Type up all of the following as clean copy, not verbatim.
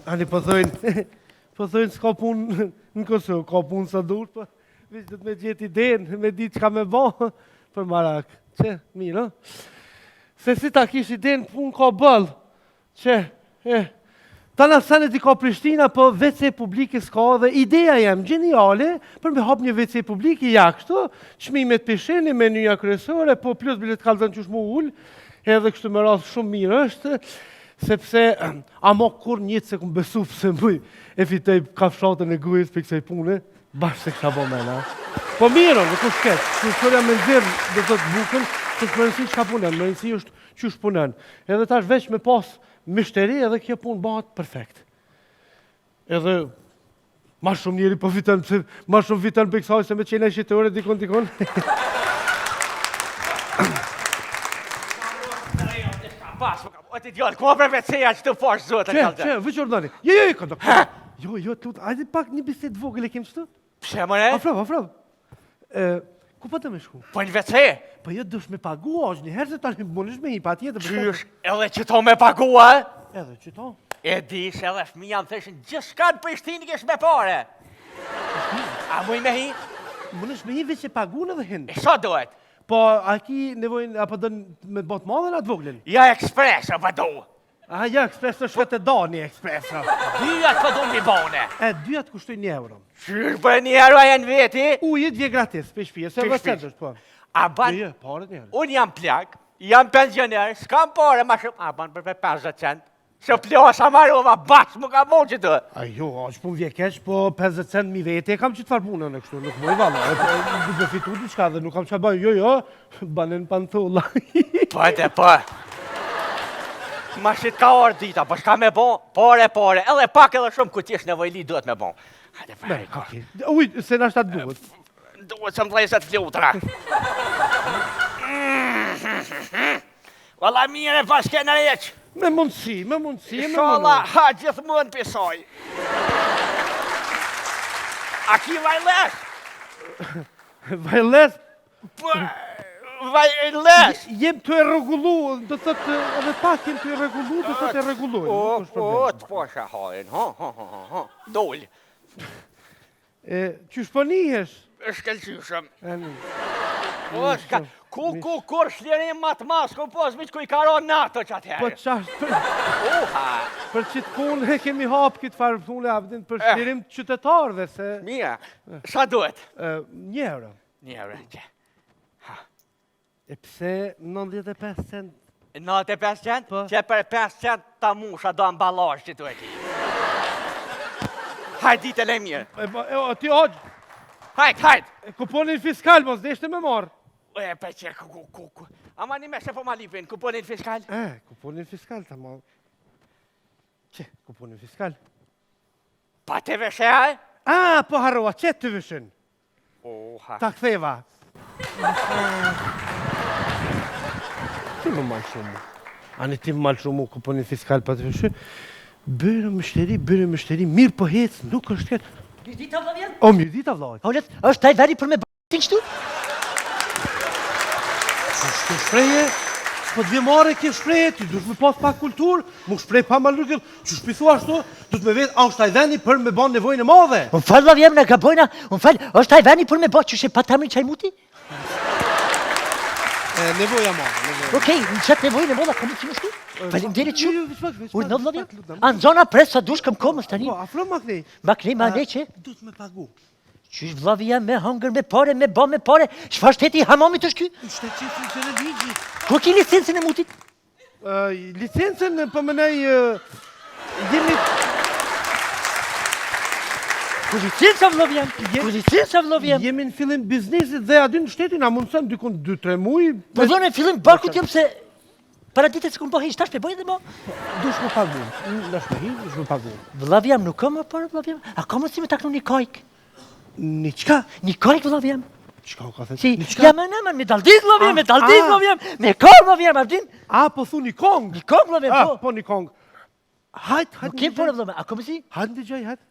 Ani po thojnë s'ka punë në Kosovë, ka punë sa dur, po veç do të me gjetë idenë, me ditë çka me bë për marak. Që, mirë, se si ta kish idenë punë ka bëllë, që, tana sanet i ka Prishtina, po WC publike s'ka dhe ideja jam gjeniale për me hap një WC publike ja kështu, çmimet pisheni, menyja kryesore, po plus bilet kallëzën qysh mu ullë, edhe kështu me rast shumë mirë është, sepse ama kur njëtë se këmë besu pëse mëj e fitej kafshatën e gujës për kësaj pune, bashkë se kësa bo mena. Po mirë, nuk është ketë, që shërja me nëzirë dhe të të bukën, që të mërënësi që ka punen, mërënësi është që është punen. Edhe tash veç me pas mishteri edhe kjo punë bëhat perfekt. Edhe ma shumë njeri po vitën, ma shumë vitën për kësaj se me qene shqitore dikon. O ti djallë, ku për veceja që të fash zotë e kalëtë? Që, vëqë ordani. Këndo. Jo, të lutë, ajde pak një biset vogël e kemë qëtë? Pse, mëre? Afrov. Ku pa të me shku? Po një vece? Po jo dush me pagu, është një herë se tani mënish me hi pa tjetë. Qysh, edhe që to me pagua? Edhe që to? E dish edhe fëmija më theshin gjithë shka në Prishtinë kesh me pare. A muj me hi? Mënish me hi veç e pagu në dhe hinë. E sa dohet? Po, a ki nevojnë, apo dënë me botë madhe në atë voglin? Ja ekspres, apo do. Ja, ekspres të shkët e da një ekspres. Dyjat për do një bone. Dyjat kushtoj €1. Qysh për €1 e në veti? Ujit vje gratis, për shpije, se vësendës, po. A ban, Jo, paret njërë. unë jam plak, jam pensioner, s'kam pare ma shumë, a ban për 50 cent. Se plosa marova, bashkë më ka mo që të. Jo, është pun vje keq, po 50 cent mi vete, kam që të farë punën e kështu, nuk moj valla. Du të fitu diçka dhe nuk kam që bëj, jo, banen panthulla. Po. Ma shit ka orë dita, po shka me bon, pare, edhe pak edhe shumë ku t'jesh nevojli duhet me bon. Hajde për Uj, se nashta të duhet. Duhet që më dhejset flutra. Valla mire pas kena req. Me mundësi. Shala, ha gjithë mund pisoj. A ki vajles? Vajles? Vajles? Jem të e regullu, do të të edhe pak jem të e regullu, do të të e regullu. Të posha hajnë, Dollë. Qysh po nihesh? Shkelqyshëm. Kur shlirim matë mas, ku pos mi që ku i karon nato që atëherë. Po qash për qitë punë e kemi hapë këtë farë punë abdin për shlirim qytetarëve se... Mija, sa duhet? €1. €1, që. E pse 95 cent? 95 cent? Që për 5 cent ta musha do ambalazh që tu e ki. Hajt ditë e le mirë. Ti hoqë. Hajt. Kuponin fiskal, mos deshte me marë. E, pe që, ama një me se po ma lipin, kuponin fiskal? Kuponin fiskal, ta ma... Që, kuponin fiskal? Pa të vëshe, Po harrova, që të vëshën? Ta ktheva. Ti më malë shumë. Ani ti më malë shumë, kuponin fiskal pa të vëshën. Bërë mështeri, mirë po hecë, nuk është këtë. Mjëdita vlavjen? Mjëdita vlavjen. Olet, është taj veri për me b***in qëtu? Shtë shpreje, s'po të vjemare kje shpreje, ti dush me pas pak kulturë, mu shprej pa ma lukët, që shpisu ashtu, du të me vetë, është taj veni për me ban nevojnë e madhe. Unë falë vlavjem në gabojna, është taj veni për me ba që shë pa tamri qaj muti? Nevoja madhe. Okej, në qëtë nevojnë e madhe, ka mu që më shtu? Falim deri që? Ujë në vlavjem? Anë zona presë sa dush këm komës tani? Afro maknej. Maknej, ma ne që? Du të me pagu. Qysh vlavija me hangër me pare, me ba me pare, shfar shteti i hamamit është ky? Shteti funksion e ligji. Ku ki licencën e mutit? Licencën, për mënej, jemi... Ku licenca vlavjem? Jemi në fillim biznesit dhe adin shtetin, a mundësën dykun 2-3 muj. Po dhone fillim barku t'jom se... Para ditët se ku më po hejsh tash pe bojë dhe mo? Dush me pagu. Dush me hi, dush me pagu. Vlavjem, nuk ka më parë vlavjem? A ka më si me taknu një kajk? Një qka? Një kajk vlavjem? Qka u ka thënë? Si, jam e nëmën, me daldit vlavjem, me kong vlavjem, ardin? Po thu një kong? Një kong vlavjem, po. Po një kong. Hajt, Nuk kem për vlavjem, a ka më si? Hajt në gjaj, hajt.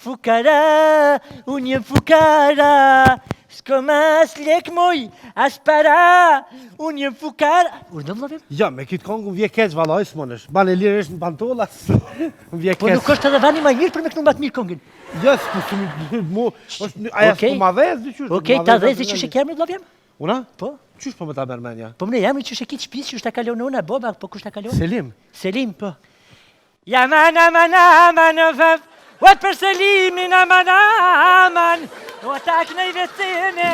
Fukara, unë jem fukara, s'ko mas lek moj, as para, unë jem fukar. Urdhë vëllavim? Ja, me kitë kongë vje keq valoj s'monësh. Banë e lirë është në pantolla, vje keq. Po nuk është edhe vani ma mirë për me kënu matë mirë kongin. Ja, s'pu mu, aja s'pu ma dhez, dyqysh. Okej, ta dhezi që shë kemri vëllavim? Una? Po? Qysh po me ta mërmenja? Po mne jamri që shë kitë shpis që shtë kalon una, boba, po kush të kalon? Selim. Selim, po. Jaman, aman, aman, vëv, wat për Selimin, aman, aman, o tak në i vesene,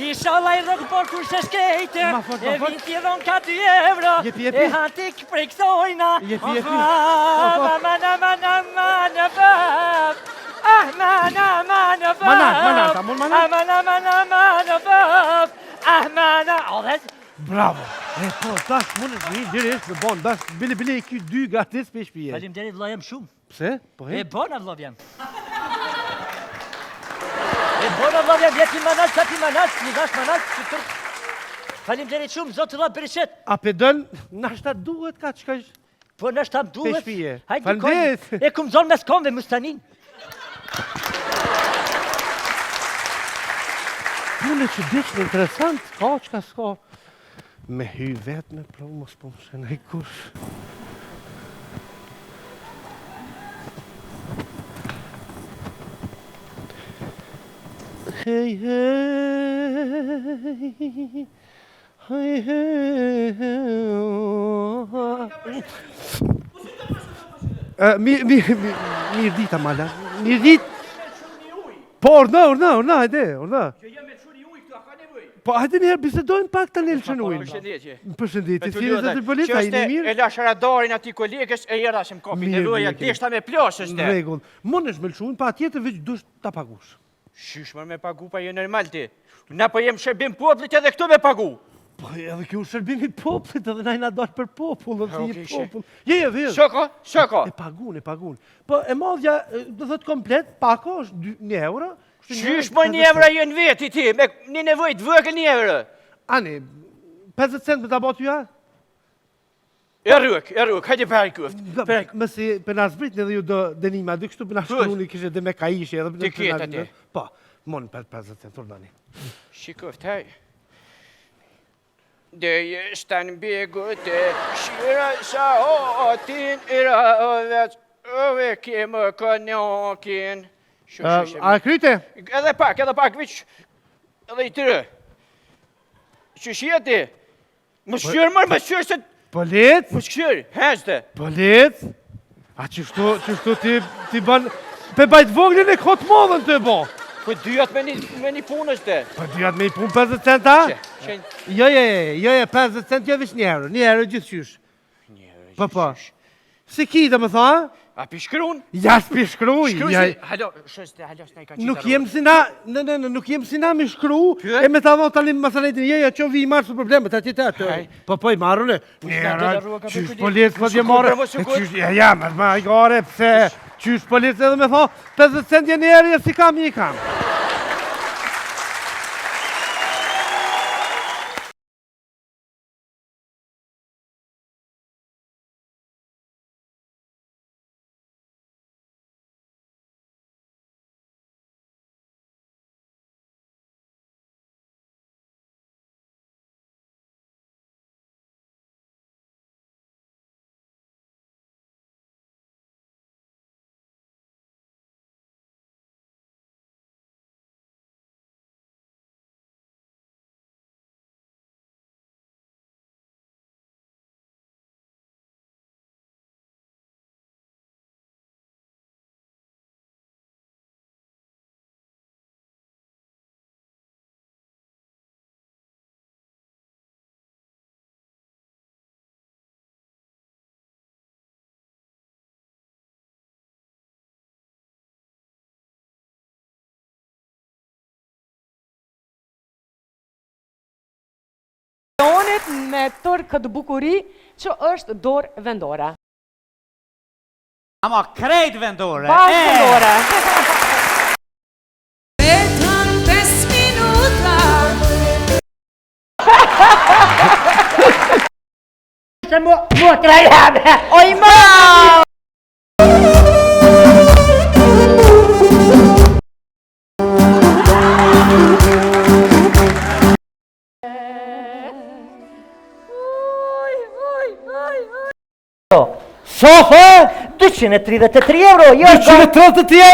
i shala i rëgbor kur se shkejte, e vinti dhon ka 2 euro, e hantik preksojna, aman, aman, aman, vëv, ahman, aman, vëv, aman, aman, aman, vëv, ahman, odhes, Bravo! E po, tash mund është një dirësht me bon, tash bile e ky 2 gratis për shpije. Faleminderit vëllajem shumë. Pse? Po he? E bona vëllajem. E bona vëllajem, jeti manat, qati manat, një dash manat, që tërë. Faleminderit shumë, zotë Allah bereqet. A pe dën, nashta duhet ka qka është? Po nashta duhet. Për shpije. Hajde, Faleminderit. e kum zonë mes komve, mustanin. Punë që diqë interesant, ka qka s'ka. Me hy vetë me pro, mos po më shenë i kush. Hej, hej, hej, hej, mirë dita, Mala, mirë dit. Po, orna, hajde, orna. Po, hajde njëherë bisedojnë pak të njëllë qënujnë. Përshëndetje, si në të pëllit, a i në mirë? E lash radarin ati kolegës e jera që më kopin e roja, deshta me plasë është. Regull. Më nësh me lëshunë, pa tjetër veç dush të pagush. Shysh mërë me pagu pa jo normal ti. Na po jem shërbim poplit edhe këtu me pagu. Po, edhe kjo shërbimi poplit, edhe na i na dalë për popull, dhe një popull. Je. Shoko. E pagun. Po, e modhja, do thot komplet, pako është 1 euro. Qysh më 1 euro jenë veti ti, me një nevojt vëkë 1 euro. Ani, 50 cent me ta botu ja? E rrëk, hajde për kuft. Mësi për nga zbrit në dhe ju do denima, dhe kështu për nga shkruni kështë dhe me ka ishi edhe Ti ketë ati. Po, mon 50 cent, urdani. Shikuft, haj. Dhe jeshtë në begu të shira sa otin ira ovet, ove kemë kënjokin. A kryte? Edhe pak, viq, edhe i tërë. Që shjeti, më shqyrë se... Polit? Më shqyrë, heshte. Polit? A qështu ti ban... Pe bajt voglin e këtë modhen të bo? Po dyat me një punës të. Po dyat me një punë 50 cent, a? Jo, 50 cent jo vish 1 euro, 1 euro gjithë qysh. Po. Si ki dhe më tha? A pishkrun? Ja s'pishkruj. Halo, shështë, s'na i ka qita. Nuk jem si na, nuk jem si na me shkru, e me ta dho tani masanetin, që vi i marë su problemet, ati të atë. Po, i marrune. Qysh polic, po t'je marë. Ja, ma i gare, pse, qysh polic edhe me tha, 50 cent je njerë, si kam, i kam. Me tërë këtë bukuri që është dorë vendore. Ama krejt vendore. Bashkë vendore. Vetëm 5 minuta. Se mua trajame. Oj, ma! Sa tha? 233 euro, jo 233